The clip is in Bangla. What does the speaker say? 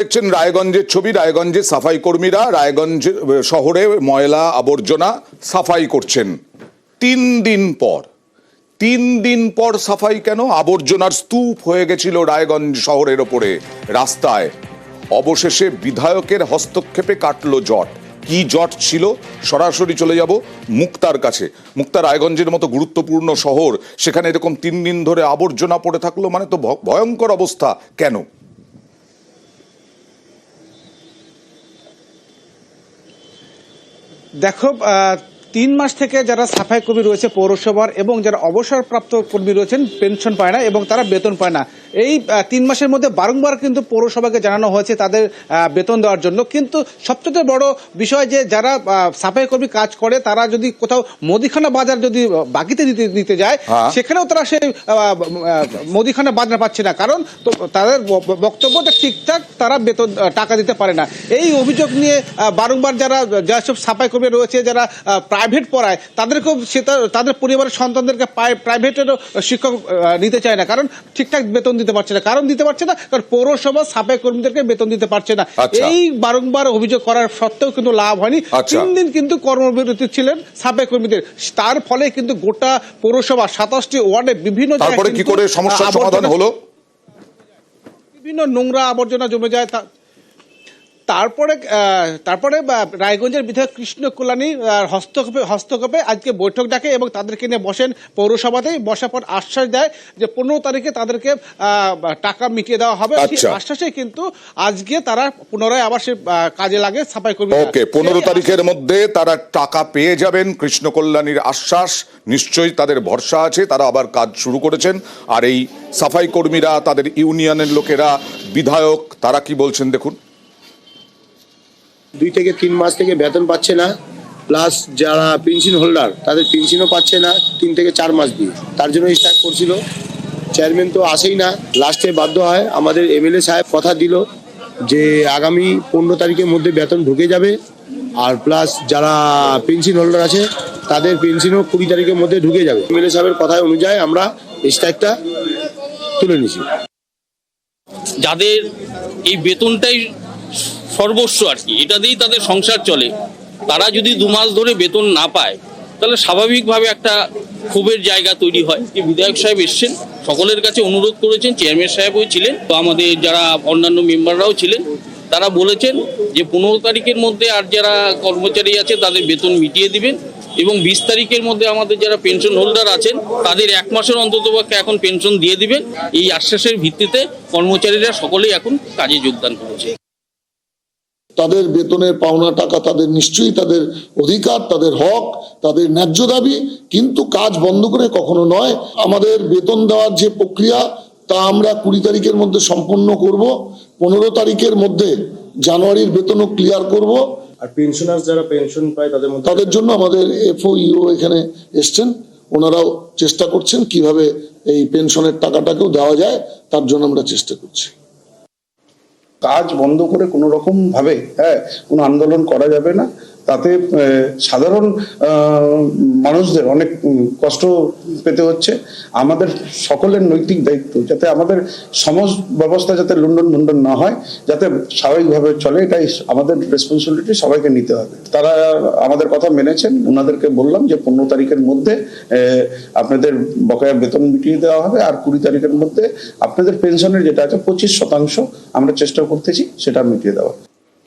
দেখছেন রায়গঞ্জের ছবি। রায়গঞ্জে সাফাই কর্মীরা রায়গঞ্জ শহরে ময়লা আবর্জনা সাফাই করছেন 3 দিন পর সাফাই কেন? আবর্জনার স্তূপ হয়ে গেছিল রায়গঞ্জ শহরের ওপরে রাস্তায়। অবশেষে বিধায়কের হস্তক্ষেপে কাটলো জট। কি জট ছিল? সরাসরি চলে যাব মুক্তার কাছে। মুক্তা, রায়গঞ্জের মতো গুরুত্বপূর্ণ শহর, সেখানে এরকম 3 দিন ধরে আবর্জনা পড়ে থাকলো, মানে তো ভয়ঙ্কর অবস্থা। কেন? দেখো, 3 মাস থেকে যারা সাফাই কর্মী রয়েছে পৌরসভার এবং যারা অবসরপ্রাপ্ত কর্মী রয়েছেন পেনশন পায় না এবং তারা বেতন পায় না। এই 3 মাসের মধ্যে বারংবার কিন্তু পৌরসভাকে জানানো হয়েছে তাদের বেতন দেওয়ার জন্য। কিন্তু সবচেয়ে বড় বিষয় যে যারা সাফাই কর্মী কাজ করে তারা যদি কোথাও মুদিখানা বাজার যদি বাকিতে দিতে যায়, সেখানেও তারা সেই মুদিখানা বাজার পাচ্ছে না, কারণ তো তাদের বক্তব্য ঠিকঠাক তারা বেতন টাকা দিতে পারে না। এই অভিযোগ নিয়ে বারংবার যেসব সাফাই কর্মী রয়েছে যারা প্রাইভেট পড়ায় তাদেরকেও তাদের পরিবারের সন্তানদেরকে প্রাইভেটেরও শিক্ষক নিতে চায় না, কারণ ঠিকঠাক বেতন দিতে পারছে না। কারণ পৌরসভা সাফাই কর্মীদেরকে বেতন দিতে পারছে না। এই বারংবার অভিযোগ করার সত্ত্বেও কিন্তু লাভ হয়নি। 3 দিন কিন্তু কর্মবিরতি ছিলেন সাফাই কর্মীদের। তার ফলে কিন্তু গোটা পৌরসভা 27টি ওয়ার্ডে বিভিন্ন তারপরে কি করে সমস্যার সমাধান হলো? বিভিন্ন নোংরা আবর্জনা জমে যায়। তারপরে রায়গঞ্জের বিধায়ক কৃষ্ণ কল্যাণী হস্তক্ষেপে আজকে বৈঠক ডাকে এবং তাদেরকে নিয়ে বসেন পৌরসভাতেই। বসার পর আশ্বাস দেয় যে 15 তারিখে তাদেরকে টাকা মিটিয়ে দেওয়া হবে। সেই আশ্বাসে কিন্তু আজকে তারা পুনরায় আবার সে কাজে লাগে সাফাই কর্মী। ওকে, 15 তারিখের মধ্যে তারা টাকা পেয়ে যাবেন, কৃষ্ণ কল্যাণীর আশ্বাস। নিশ্চয়ই তাদের ভরসা আছে, তারা আবার কাজ শুরু করেছেন। আর এই সাফাই কর্মীরা, তাদের ইউনিয়নের লোকেরা, বিধায়ক, তারা কি বলছেন দেখুন। 2 থেকে 3 মাস থেকে বেতন পাচ্ছে না, প্লাস যারা পেনশন হোল্ডার তাদের পেনশনও পাচ্ছে না 3 থেকে 4 মাস দিয়ে। তার জন্য স্ট্রাইক করছিল। চেয়ারম্যান তো আসেই না, লাস্টে বাধ্য হয়। আমাদের এমএলএ সাহেব কথা দিল যে আগামী 15 তারিখের মধ্যে বেতন ঢুকে যাবে, আর প্লাস যারা পেনশন হোল্ডার আছে তাদের পেনশনও 20 তারিখের মধ্যে ঢুকে যাবে। এমএলএ সাহেবের কথা অনুযায়ী আমরা স্ট্রাইকটা তুলে নিছি। যাদের এই বেতনটাই সর্বস্ব আর কি, এটা দিয়েই তাদের সংসার চলে, তারা যদি 2 মাস ধরে বেতন না পায় তাহলে স্বাভাবিকভাবে একটা ক্ষোভের জায়গা তৈরি হয়। বিধায়ক সাহেব এসছেন, সকলের কাছে অনুরোধ করেছেন, চেয়ারম্যান সাহেবও ছিলেন, তো আমাদের যারা অন্যান্য মেম্বাররাও ছিলেন। তারা বলেছেন যে 15 তারিখের মধ্যে আর যারা কর্মচারী আছে তাদের বেতন মিটিয়ে দিবেন এবং 20 তারিখের মধ্যে আমাদের যারা পেনশন হোল্ডার আছেন তাদের 1 মাসের অন্ততপক্ষে এখন পেনশন দিয়ে দিবেন। এই আশ্বাসের ভিত্তিতে কর্মচারীরা সকলেই এখন কাজে যোগদান করেছে। তাদের বেতনের পাওনা টাকা তাদের নিশ্চয়ই তাদের অধিকার, তাদের হক, তাদের ন্যায্য দাবি, কিন্তু কাজ বন্ধ করে কখনো নয়। আমাদের বেতন দেওয়ার যে প্রক্রিয়া তা আমরা 20 তারিখের মধ্যে সম্পন্ন করব। 15 তারিখের মধ্যে জানুয়ারির বেতনও ক্লিয়ার করব। আর পেনশনার যারা পেনশন পায় তাদের জন্য আমাদের এফও ইও এখানে এসছেন, ওনারাও চেষ্টা করছেন কিভাবে এই পেনশনের টাকাটাকেও দেওয়া যায়, তার জন্য আমরা চেষ্টা করছি। কাজ বন্ধ করে কোনো রকম ভাবে কোনো আন্দোলন করা যাবে না। তাতে সাধারণ মানুষদের অনেক কষ্ট পেতে হচ্ছে। আমাদের সকলের নৈতিক দায়িত্ব যাতে আমাদের সমাজ ব্যবস্থা যাতে লুণ্ঠন না হয়, যাতে স্বাভাবিকভাবে চলে, এটাই আমাদের রেসপন্সিবিলিটি, সবাইকে নিতে হবে। তারা আমাদের কথা মেনেছেন। ওনাদেরকে বললাম যে 15 তারিখের মধ্যে আপনাদের বকেয়া বেতন মিটিয়ে দেওয়া হবে, আর 20 তারিখের মধ্যে আপনাদের পেনশনের যেটা আছে 25% আমরা চেষ্টা করতেছি সেটা মিটিয়ে দেওয়া।